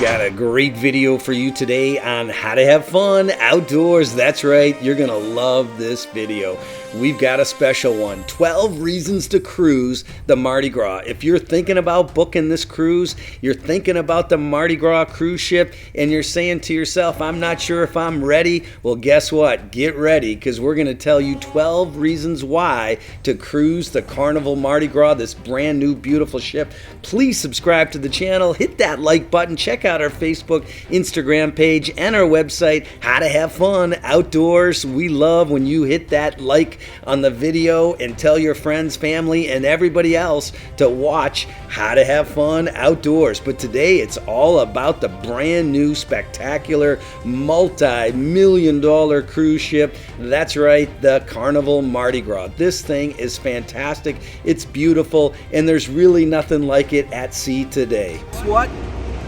got a great video for you today on how to have fun outdoors. That's right, you're gonna love this video. We've got a special one, 12 reasons to cruise the Mardi Gras. If you're thinking about booking this cruise, you're thinking about the Mardi Gras cruise ship, and you're saying to yourself, I'm not sure if I'm ready. Well, guess what? Get ready, because we're gonna tell you 12 reasons why to cruise the Carnival Mardi Gras, this brand new beautiful ship. Please subscribe to the channel, hit that like button, check out our Facebook, Instagram page, and our website, How to Have Fun Outdoors. We love when you hit that like on the video and tell your friends, family, and everybody else to watch How to Have Fun Outdoors. But today it's all about the brand new spectacular multi-million-dollar cruise ship. That's right, the Carnival Mardi Gras. This thing is fantastic, it's beautiful, and there's really nothing like it at sea today. What?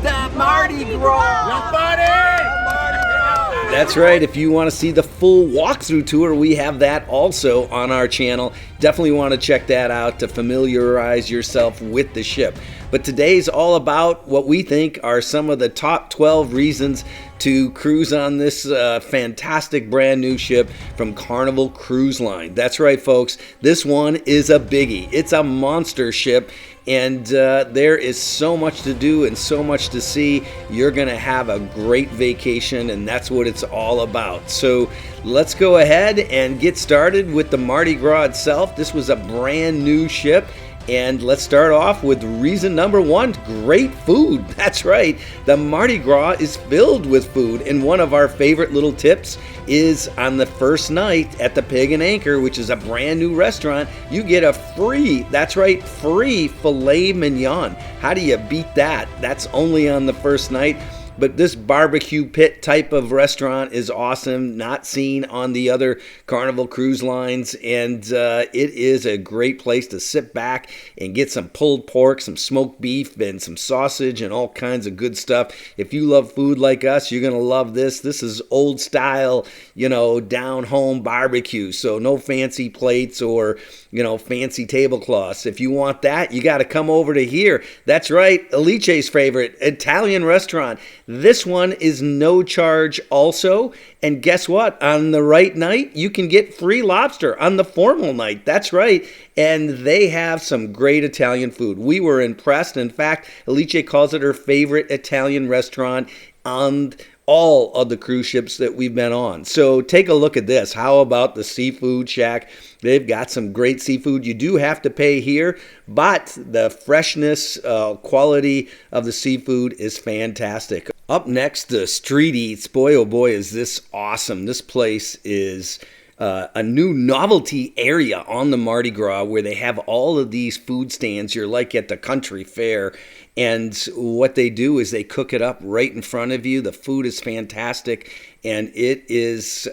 The Mardi Gras! The Mardi Gras! That's right, if you want to see the full walkthrough tour, we have that also on our channel. Definitely want to check that out to familiarize yourself with the ship. But today's all about what we think are some of the top 12 reasons to cruise on this fantastic brand new ship from Carnival Cruise Line. That's right, folks, this one is a biggie. It's a monster ship, and there is so much to do and so much to see. You're gonna have a great vacation, and that's what it's all about. So let's go ahead and get started with the Mardi Gras itself. This was a brand new ship. And let's start off with reason number one, great food. That's right, the Mardi Gras is filled with food, and one of our favorite little tips is on the first night at the Pig and Anchor, which is a brand new restaurant, you get a free, that's right, free filet mignon. How do you beat that? That's only on the first night. But this barbecue pit type of restaurant is awesome, not seen on the other Carnival cruise lines, and it is a great place to sit back and get some pulled pork, some smoked beef, and some sausage, and all kinds of good stuff. If you love food like us, you're going to love this. This is old style, you know, down home barbecue, so no fancy plates or, you know, fancy tablecloths. If you want that, you got to come over to here. That's right, Alice's favorite Italian restaurant. This one is no charge also, and guess what? On the right night, you can get free lobster on the formal night. That's right, and they have some great Italian food. We were impressed. In fact, Alice calls it her favorite Italian restaurant on all of the cruise ships that we've been on. So take a look at this. How about the Seafood Shack? They've got some great seafood. You do have to pay here, but the freshness, quality of the seafood is fantastic. Up next, the street eats. Boy, oh boy, is this awesome. This place is a new novelty area on the Mardi Gras where they have all of these food stands. You're like at the country fair. And what they do is they cook it up right in front of you. The food is fantastic, and it is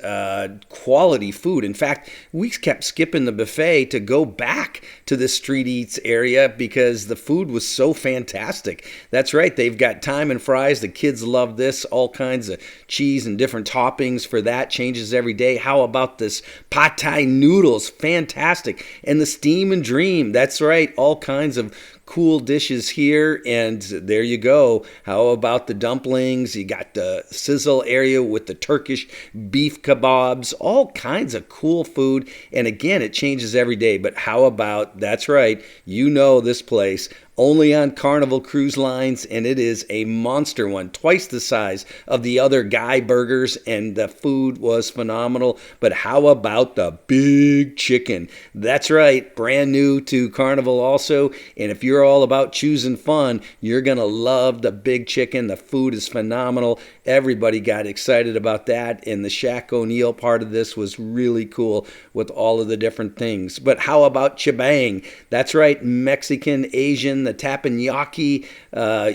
quality food. In fact, we kept skipping the buffet to go back to the street eats area because the food was so fantastic. That's right, they've got thyme and fries. The kids love this. All kinds of cheese and different toppings for that. Changes every day. How about this pad thai noodles? Fantastic. And the steam and dream. That's right, all kinds of cool dishes here, and there you go. How about the dumplings? You got the sizzle area with the Turkish beef kebabs, all kinds of cool food. And again, it changes every day. But how about, that's right, you know this place, only on Carnival Cruise Lines, and it is a monster one, twice the size of the other Guy burgers, and the food was phenomenal. But how about the big chicken? That's right, brand new to Carnival also, and if you're all about choosing fun, you're gonna love the big chicken. The food is phenomenal. Everybody got excited about that, and the Shaq O'Neal part of this was really cool with all of the different things. But how about Chibang? That's right, Mexican, Asian, the teppanyaki.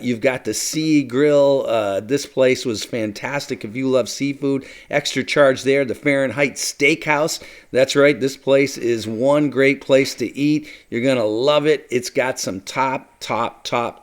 You've got the Sea Grill. This place was fantastic if you love seafood. Extra charge there. The Fahrenheit Steakhouse. That's right, this place is one great place to eat. You're going to love it. It's got some top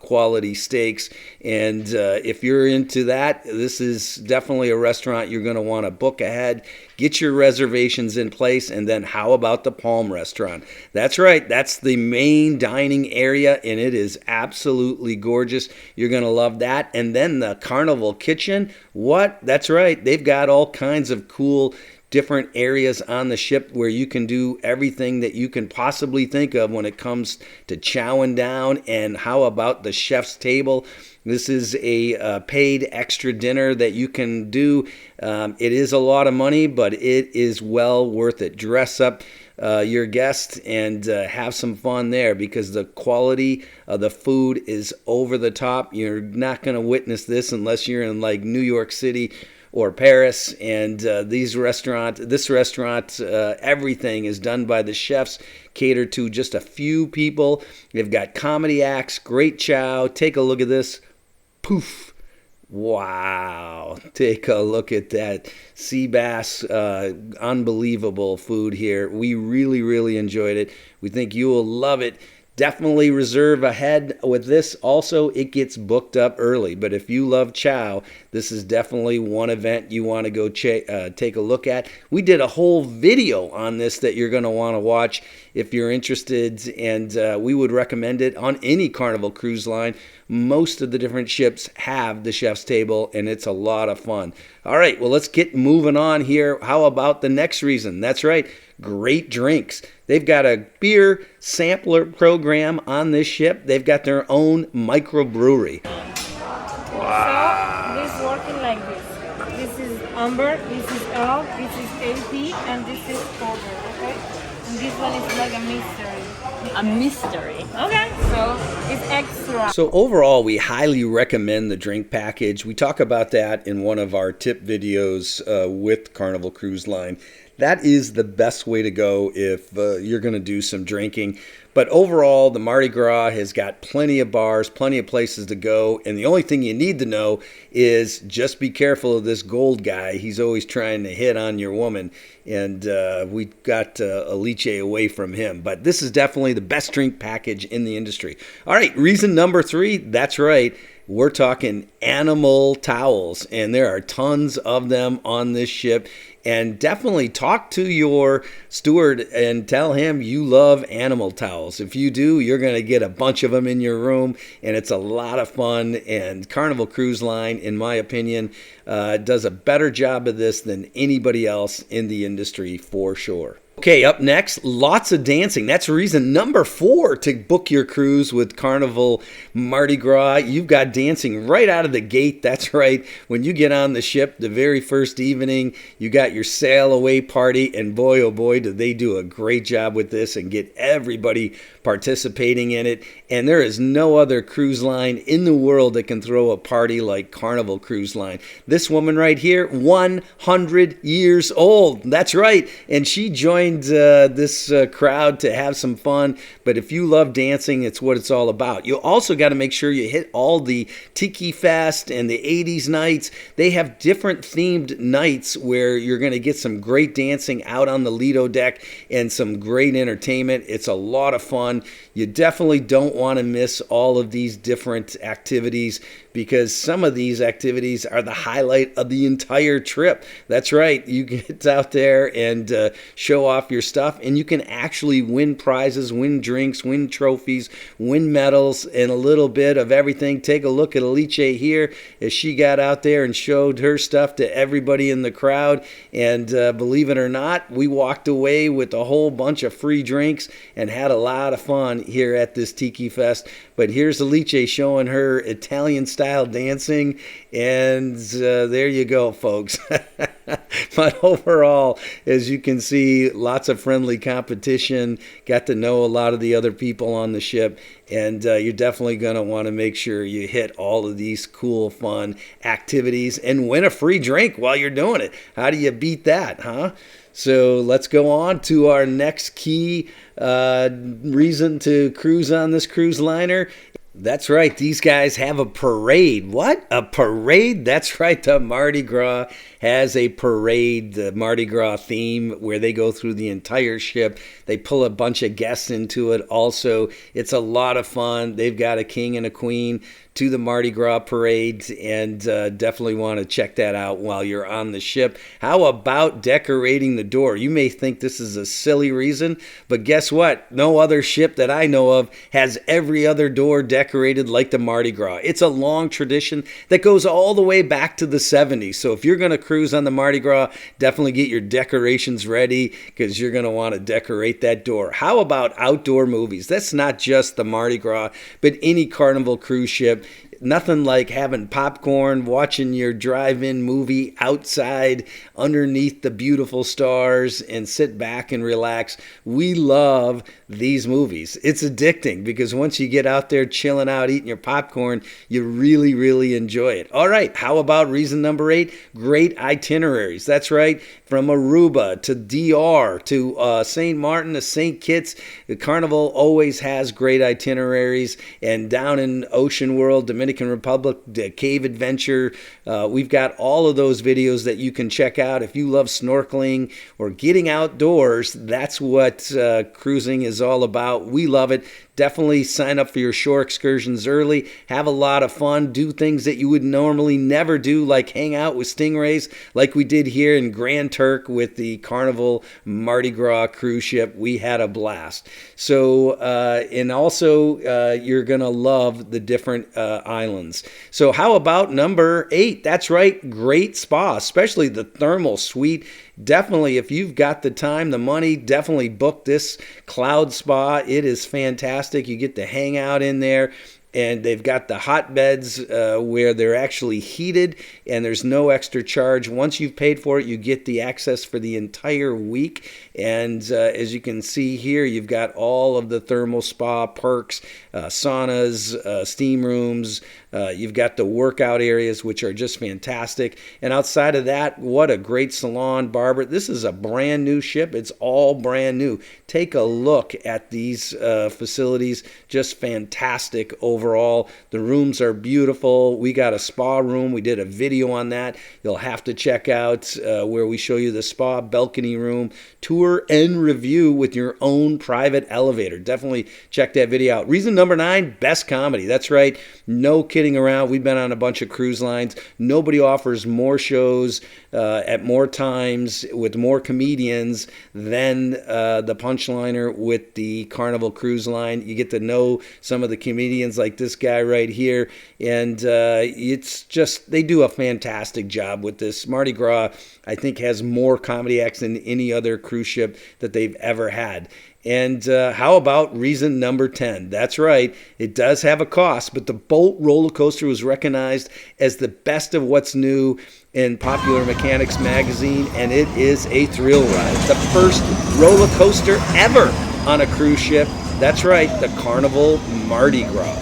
quality steaks, and if you're into that, this is definitely a restaurant you're going to want to book ahead. Get your reservations in place. And then how about the Palm Restaurant? That's right. That's the main dining area, and it is absolutely gorgeous. You're going to love that. And then the Carnival Kitchen. What? That's right. They've got all kinds of cool different areas on the ship where you can do everything that you can possibly think of when it comes to chowing down. And how about the chef's table? This is a paid extra dinner that you can do. It is a lot of money, but it is well worth it. Dress up your guests and have some fun there, because the quality of the food is over the top. You're not going to witness this unless you're in like New York City or Paris, and this restaurant, everything is done by the chefs, catered to just a few people. They've got comedy acts, great chow. Take a look at this. Poof. Wow. Take a look at that sea bass. Unbelievable food here. We really, really enjoyed it. We think you will love it. Definitely reserve ahead with this. Also, it gets booked up early. But if you love chow, this is definitely one event you want to go take a look at. We did a whole video on this that you're going to want to watch if you're interested. And we would recommend it on any Carnival Cruise Line. Most of the different ships have the chef's table, and it's a lot of fun. All right, well, let's get moving on here. How about the next reason? That's right, great drinks. They've got a beer sampler program on this ship. They've got their own microbrewery. Wow. So this is working like this. This is amber, this is Earl, this is AP, and this is porter, okay? And this one is like a mystery. A mystery. Okay, so it's extra. So overall, we highly recommend the drink package. We talk about that in one of our tip videos with Carnival Cruise Line. That is the best way to go if you're going to do some drinking. But overall, the Mardi Gras has got plenty of bars, plenty of places to go. And the only thing you need to know is just be careful of this gold guy. He's always trying to hit on your woman. And we got Alice away from him. But this is definitely the best drink package in the industry. All right, reason number 3, that's right. We're talking animal towels, and there are tons of them on this ship. And definitely talk to your steward and tell him you love animal towels. If you do, you're going to get a bunch of them in your room, and it's a lot of fun. And Carnival Cruise Line, in my opinion, does a better job of this than anybody else in the industry for sure. Okay, up next, lots of dancing. That's reason number 4 to book your cruise with Carnival Mardi Gras. You've got dancing right out of the gate. That's right. When you get on the ship, the very first evening, you got your sail away party, and boy, oh boy, do they do a great job with this and get everybody participating in it. And there is no other cruise line in the world that can throw a party like Carnival Cruise Line. This woman right here, 100 years old. That's right. And she joined this crowd to have some fun. But if you love dancing, it's what it's all about. You also got to make sure you hit all the Tiki Fest and the 80s nights. They have different themed nights where you're going to get some great dancing out on the Lido deck and some great entertainment. It's a lot of fun. You definitely don't want to miss all of these different activities, because some of these activities are the highlight of the entire trip. That's right. You get out there and show off your stuff, and you can actually win prizes, win drinks, win trophies, win medals, and a little bit of everything. Take a look at Alice here as she got out there and showed her stuff to everybody in the crowd. And believe it or not, we walked away with a whole bunch of free drinks and had a lot of fun here at this Tiki Fest. But here's Alice showing her Italian style dancing, and there you go, folks. But overall, as you can see, lots of friendly competition. Got to know a lot of the other people on the ship, and you're definitely going to want to make sure you hit all of these cool, fun activities and win a free drink while you're doing it. How do you beat that, huh? So let's go on to our next key reason to cruise on this cruise liner. That's right. These guys have a parade. What? A parade? That's right. The Mardi Gras has a parade, the Mardi Gras theme, where they go through the entire ship. They pull a bunch of guests into it also. It's a lot of fun. They've got a king and a queen to the Mardi Gras parade, and definitely want to check that out while you're on the ship. How about decorating the door? You may think this is a silly reason, but guess what? No other ship that I know of has every other door decorated like the Mardi Gras. It's a long tradition that goes all the way back to the 70s. So if you're going to cruise on the Mardi Gras, definitely get your decorations ready, because you're going to want to decorate that door. How about outdoor movies? That's not just the Mardi Gras, but any Carnival cruise ship. Nothing like having popcorn, watching your drive-in movie outside underneath the beautiful stars, and sit back and relax. We love these movies. It's addicting, because once you get out there chilling out, eating your popcorn, you really, really enjoy it. All right, how about reason number 8? Great itineraries. That's right. From Aruba to DR to St. Martin to St. Kitts, the Carnival always has great itineraries. And down in Ocean World, Dominican Republic, the Cave Adventure, we've got all of those videos that you can check out. If you love snorkeling or getting outdoors, that's what cruising is all about. We love it. Definitely sign up for your shore excursions early. Have a lot of fun. Do things that you would normally never do, like hang out with stingrays, like we did here in Grand Turk with the Carnival Mardi Gras cruise ship. We had a blast. So, and also, you're going to love the different islands. So how about number 8? That's right. Great spa, especially the thermal suite. Definitely, if you've got the time, the money, definitely book this Cloud Spa. It is fantastic. You get to hang out in there. And they've got the hot beds where they're actually heated, and there's no extra charge. Once you've paid for it, you get the access for the entire week. And as you can see here, you've got all of the thermal spa perks, saunas, steam rooms. You've got the workout areas, which are just fantastic. And outside of that, what a great salon, barber. This is a brand new ship. It's all brand new. Take a look at these facilities. Just fantastic overall. The rooms are beautiful. We got a spa room. We did a video on that. You'll have to check out where we show you the spa balcony room tour and review with your own private elevator. Definitely check that video out. Reason number 9, best comedy. That's right. No kidding around. We've been on a bunch of cruise lines. Nobody offers more shows at more times with more comedians than the Punchliner with the Carnival Cruise Line. You get to know some of the comedians like this guy right here, and it's just, they do a fantastic job with this. Mardi Gras, I think, has more comedy acts than any other cruise ship that they've ever had. And how about reason number 10? That's right, it does have a cost, but the Bolt roller coaster was recognized as the best of what's new in Popular Mechanics magazine, and it is a thrill ride. The first roller coaster ever on a cruise ship. That's right, the Carnival Mardi Gras.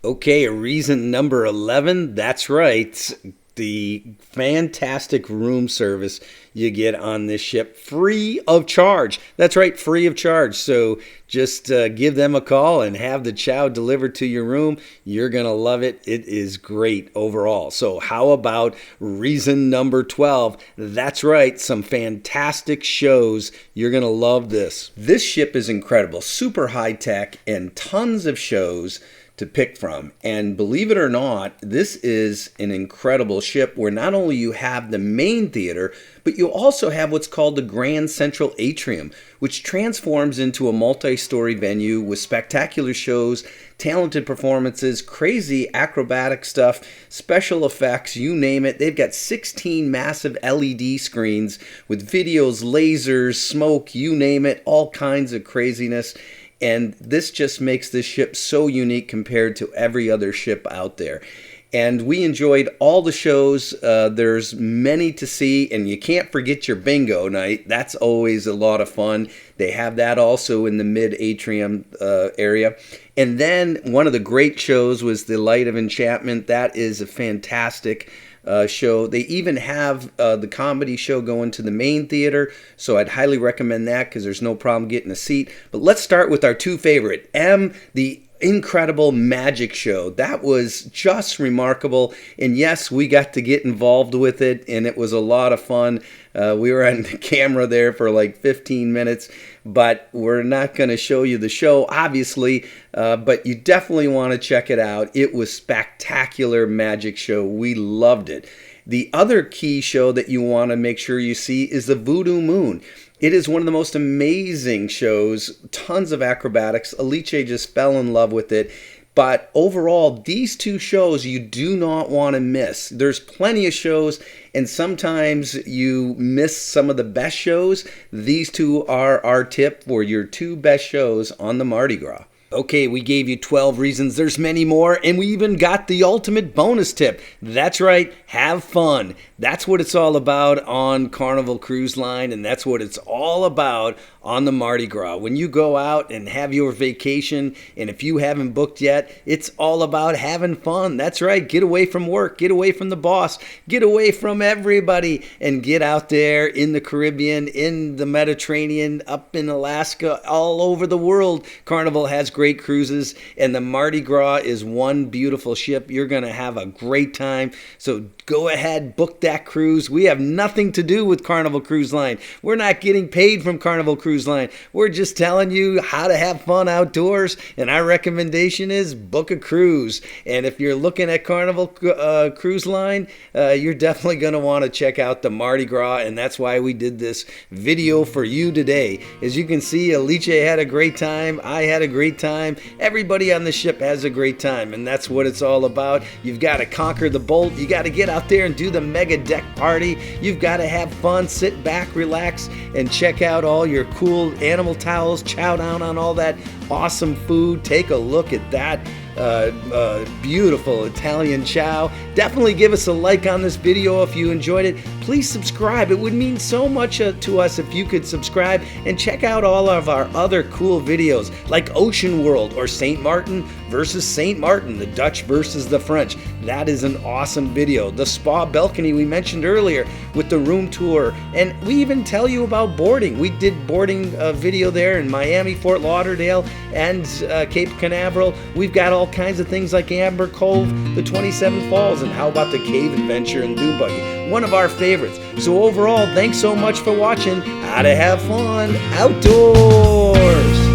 Okay, reason number 11, that's right, the fantastic room service you get on this ship, free of charge. That's right, free of charge. So just give them a call and have the chow delivered to your room. You're going to love it. It is great overall. So how about reason number 12? That's right, some fantastic shows. You're going to love this. This ship is incredible, super high tech, and tons of shows to pick from. And believe it or not, this is an incredible ship where not only you have the main theater, but you also have what's called the Grand Central Atrium, which transforms into a multi-story venue with spectacular shows, talented performances, crazy acrobatic stuff, special effects, you name it. They've got 16 massive LED screens with videos, lasers, smoke, you name it, all kinds of craziness. And this just makes this ship so unique compared to every other ship out there. And we enjoyed all the shows. There's many to see, and you can't forget your bingo night. That's always a lot of fun. They have that also in the mid-atrium area. And then one of the great shows was the Light of Enchantment. That is a fantastic show. They even have the comedy show going to the main theater, so I'd highly recommend that because there's no problem getting a seat. But let's start with our two favorite. The incredible magic show. That was just remarkable. And yes, we got to get involved with it, and it was a lot of fun. We were on the camera there for like 15 minutes, but we're not going to show you the show, obviously, but you definitely want to check it out. It was spectacular magic show. We loved it. The other key show that you want to make sure you see is the Voodoo Moon. It is one of the most amazing shows, tons of acrobatics. Alice just fell in love with it. But overall, these two shows you do not want to miss. There's plenty of shows, and sometimes you miss some of the best shows. These two are our tip for your two best shows on the Mardi Gras. Okay, we gave you 12 reasons. There's many more, and we even got the ultimate bonus tip. That's right, have fun. That's what it's all about on Carnival Cruise Line, and that's what it's all about on the Mardi Gras. When you go out and have your vacation, and if you haven't booked yet, it's all about having fun. That's right, get away from work, get away from the boss, get away from everybody, and get out there in the Caribbean, in the Mediterranean, up in Alaska, all over the world. Carnival has great cruises, and the Mardi Gras is one beautiful ship. You're going to have a great time. So go ahead, book that cruise. We have nothing to do with Carnival Cruise Line. We're not getting paid from Carnival Cruise Line. We're just telling you how to have fun outdoors, and our recommendation is book a cruise. And if you're looking at Carnival Cruise Line, you're definitely going to want to check out the Mardi Gras, and that's why we did this video for you today. As you can see, Alice had a great time. I had a great time. Everybody on the ship has a great time, and that's what it's all about. You've got to conquer the bolt. You got to get out there and do the mega deck party. You've got to have fun, sit back, relax, and check out all your cool animal towels, chow down on all that awesome food. Take a look at that beautiful Italian chow. Definitely give us a like on this video if you enjoyed it. Please subscribe. It would mean so much to us if you could subscribe, and check out all of our other cool videos like Ocean World or St. Martin versus St. Martin, the Dutch versus the French. That is an awesome video. The spa balcony we mentioned earlier with the room tour, and we even tell you about boarding. We did boarding video there in Miami, Fort Lauderdale, and Cape Canaveral. We've got all kinds of things like Amber Cove, the 27 Falls, and how about the cave adventure in Dune Buggy, one of our favorites. So overall, thanks so much for watching How to Have Fun Outdoors.